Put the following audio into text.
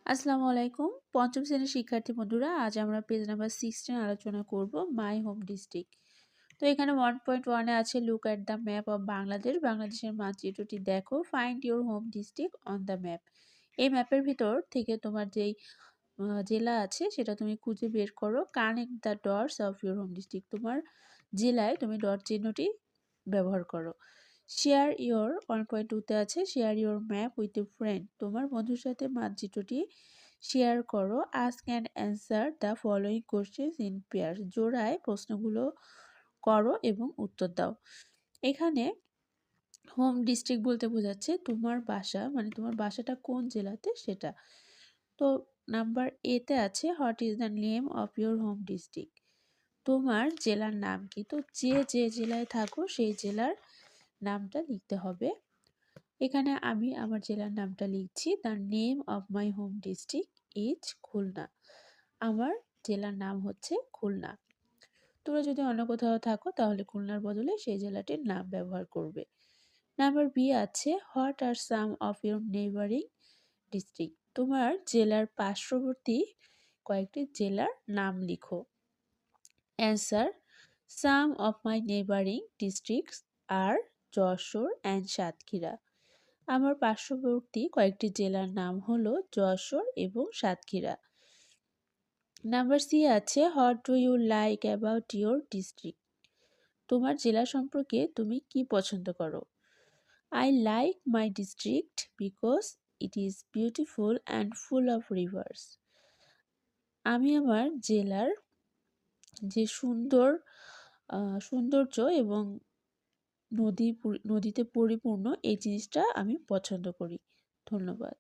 আসসালামু আলাইকুম। পঞ্চম শ্রেণীর শিক্ষার্থী বন্ধুরা, আজ আমরা পেজ নাম্বার 16 আলোচনা করব মাই হোম ডিস্ট্রিক্ট। তো এখানে 1.1 এ আছে look at the map of Bangladesh. বাংলাদেশের মানচিত্রটি দেখো, find your home district on the map. এই ম্যাপের ভিতর থেকে তোমার যেই জেলা আছে সেটা তুমি খুঁজে বের করো। Connect the dots of your home district. তোমার জেলায় তুমি ডট চিহ্নটি ব্যবহার করো। শেয়ার ইওর 1.2 তে আছে share your map with a friend. তোমার বন্ধুর সাথে মানচিত্রটি শেয়ার করো। Ask and answer the following questions in pair. জোড়ায় প্রশ্নগুলো করো এবং উত্তর দাও। এখানে হোম ডিস্ট্রিক্ট বলতে বোঝাচ্ছে তোমার বাসা, মানে তোমার বাসাটা কোন জেলাতে সেটা। তো নাম্বার এ তে আছে what is the name of your home district. তোমার জেলার নাম কি? তো যে জেলায় থাকো সেই জেলার নামটা লিখতে হবে। এখানে আমি আমার জেলার নামটা লিখছি। The name of my home district is Khulna. আমার জেলার নাম হচ্ছে খুলনা। তোমরা যদি অন্য কোথাও থাকো তাহলে খুলনার বদলে সেই জেলাটির নাম ব্যবহার করবে। নাম্বার বি আছে what are some of your neighbouring district. তোমার জেলার পার্শ্ববর্তী কয়েকটি জেলার নাম লিখো। Answer, some of my neighbouring districts are Jashore and Satkhira. আমার পার্শ্ববর্তী কয়েকটি জেলার নাম হলো যশোর এবং সাতক্ষীরা। নাম্বার সি আছে what do you like about your district. তোমার জেলা সম্পর্কে তুমি কি পছন্দ করো? I like my district because it is beautiful and full of rivers. আমি আমার জেলার যে সৌন্দর্য এবং নদীতে পরিপূর্ণ এই জিনিসটা আমি পছন্দ করি। ধন্যবাদ।